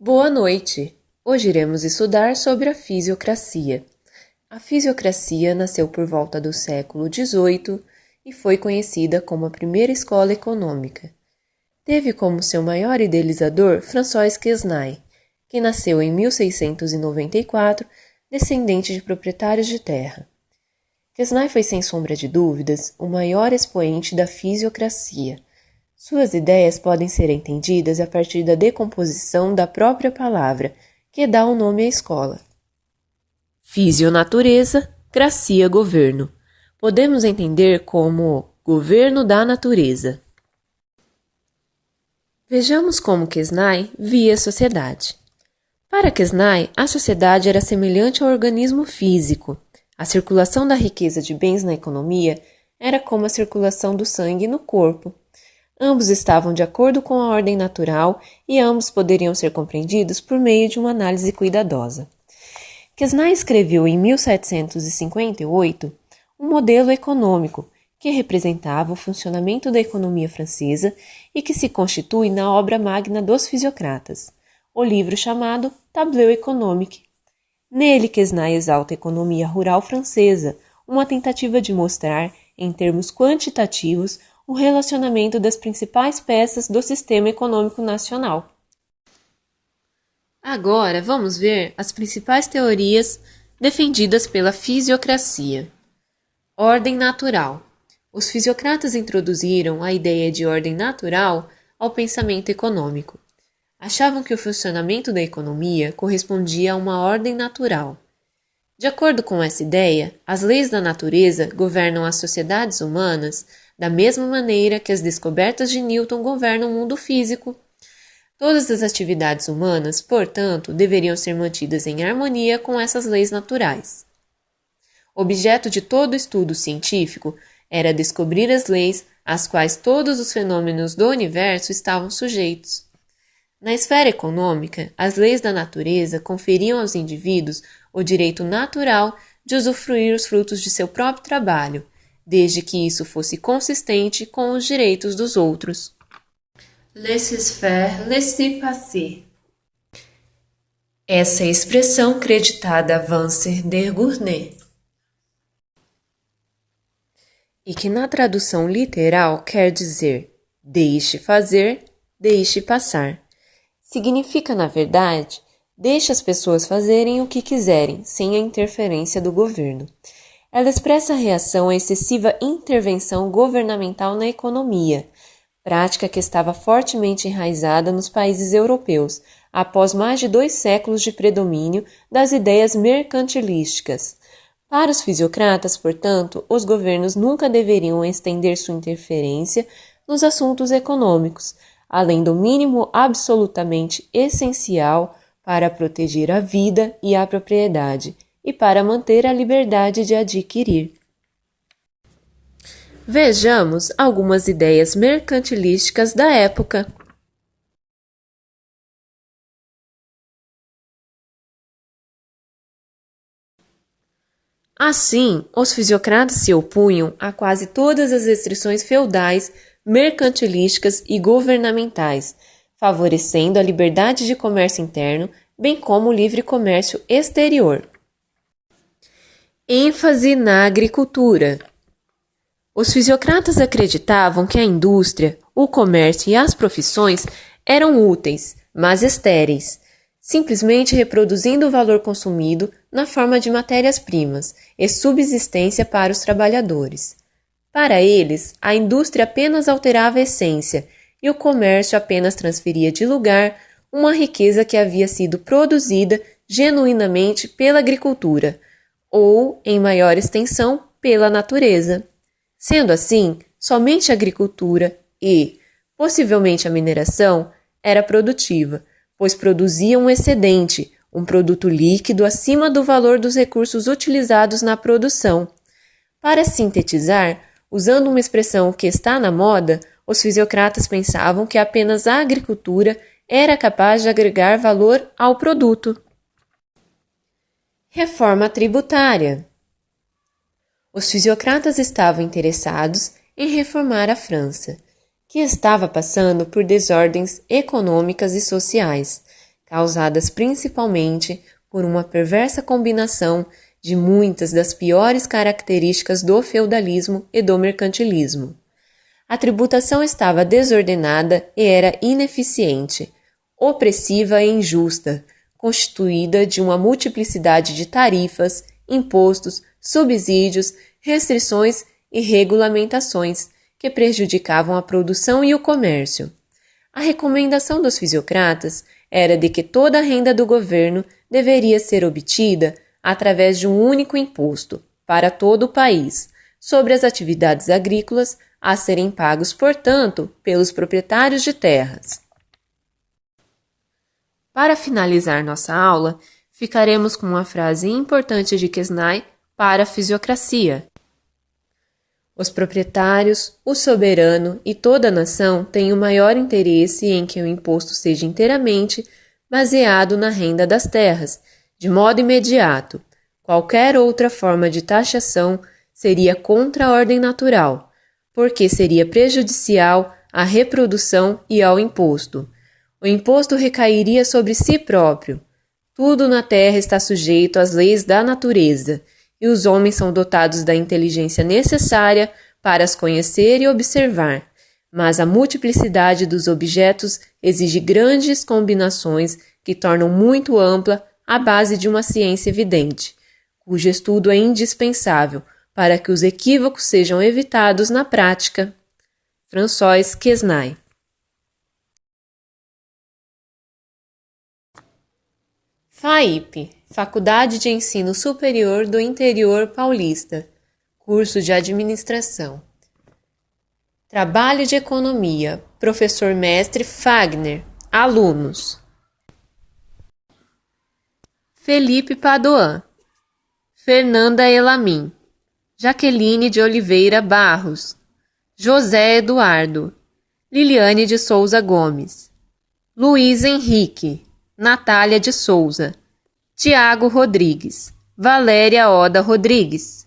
Boa noite! Hoje iremos estudar sobre a fisiocracia. A fisiocracia nasceu por volta do século XVIII e foi conhecida como a primeira escola econômica. Teve como seu maior idealizador François Quesnay, que nasceu em 1694, descendente de proprietários de terra. Quesnay foi, sem sombra de dúvidas, o maior expoente da fisiocracia. Suas ideias podem ser entendidas a partir da decomposição da própria palavra, que dá o nome à escola. Fisionatureza, cracia, governo. Podemos entender como governo da natureza. Vejamos como Quesnay via a sociedade. Para Quesnay, a sociedade era semelhante ao organismo físico. A circulação da riqueza de bens na economia era como a circulação do sangue no corpo. Ambos estavam de acordo com a ordem natural e ambos poderiam ser compreendidos por meio de uma análise cuidadosa. Quesnay escreveu em 1758 um modelo econômico que representava o funcionamento da economia francesa e que se constitui na obra magna dos fisiocratas, o livro chamado Tableau économique. Nele, Quesnay exalta a economia rural francesa, uma tentativa de mostrar, em termos quantitativos, o relacionamento das principais peças do sistema econômico nacional. Agora vamos ver as principais teorias defendidas pela fisiocracia. Ordem natural. Os fisiocratas introduziram a ideia de ordem natural ao pensamento econômico. Achavam que o funcionamento da economia correspondia a uma ordem natural. De acordo com essa ideia, as leis da natureza governam as sociedades humanas da mesma maneira que as descobertas de Newton governam o mundo físico. Todas as atividades humanas, portanto, deveriam ser mantidas em harmonia com essas leis naturais. Objeto de todo estudo científico era descobrir as leis às quais todos os fenômenos do universo estavam sujeitos. Na esfera econômica, as leis da natureza conferiam aos indivíduos o direito natural de usufruir os frutos de seu próprio trabalho, desde que isso fosse consistente com os direitos dos outros. Laissez-faire, laissez-passer. Essa é a expressão creditada a Vincent de Gournay, e que na tradução literal quer dizer deixe fazer, deixe passar. Significa, na verdade, deixe as pessoas fazerem o que quiserem, sem a interferência do governo. Ela expressa a reação à excessiva intervenção governamental na economia, prática que estava fortemente enraizada nos países europeus, após mais de 2 séculos de predomínio das ideias mercantilísticas. Para os fisiocratas, portanto, os governos nunca deveriam estender sua interferência nos assuntos econômicos, além do mínimo absolutamente essencial para proteger a vida e a propriedade, e para manter a liberdade de adquirir. Vejamos algumas ideias mercantilísticas da época. Assim, os fisiocratas se opunham a quase todas as restrições feudais, mercantilísticas e governamentais, favorecendo a liberdade de comércio interno, bem como o livre comércio exterior. ênfase na agricultura. Os fisiocratas acreditavam que a indústria, o comércio e as profissões eram úteis, mas estéreis, simplesmente reproduzindo o valor consumido na forma de matérias-primas e subsistência para os trabalhadores. Para eles, a indústria apenas alterava a essência e o comércio apenas transferia de lugar uma riqueza que havia sido produzida genuinamente pela agricultura, ou, em maior extensão, pela natureza. Sendo assim, somente a agricultura e, possivelmente a mineração, era produtiva, pois produzia um excedente, um produto líquido acima do valor dos recursos utilizados na produção. Para sintetizar, usando uma expressão que está na moda, os fisiocratas pensavam que apenas a agricultura era capaz de agregar valor ao produto. Reforma tributária. Os fisiocratas estavam interessados em reformar a França, que estava passando por desordens econômicas e sociais, causadas principalmente por uma perversa combinação de muitas das piores características do feudalismo e do mercantilismo. A tributação estava desordenada e era ineficiente, opressiva e injusta, constituída de uma multiplicidade de tarifas, impostos, subsídios, restrições e regulamentações que prejudicavam a produção e o comércio. A recomendação dos fisiocratas era de que toda a renda do governo deveria ser obtida através de um único imposto para todo o país, sobre as atividades agrícolas a serem pagos, portanto, pelos proprietários de terras. Para finalizar nossa aula, ficaremos com uma frase importante de Quesnay para a fisiocracia. Os proprietários, o soberano e toda a nação têm o maior interesse em que o imposto seja inteiramente baseado na renda das terras, de modo imediato. Qualquer outra forma de taxação seria contra a ordem natural, porque seria prejudicial à reprodução e ao imposto. O imposto recairia sobre si próprio. Tudo na terra está sujeito às leis da natureza, e os homens são dotados da inteligência necessária para as conhecer e observar, mas a multiplicidade dos objetos exige grandes combinações que tornam muito ampla a base de uma ciência evidente, cujo estudo é indispensável para que os equívocos sejam evitados na prática. François Quesnay. FAIP, Faculdade de Ensino Superior do Interior Paulista, curso de Administração. Trabalho de Economia, Professor Mestre Fagner, alunos. Felipe Padoan, Fernanda Elamin, Jaqueline de Oliveira Barros, José Eduardo, Liliane de Souza Gomes, Luiz Henrique, Natália de Souza, Tiago Rodrigues, Valéria Oda Rodrigues.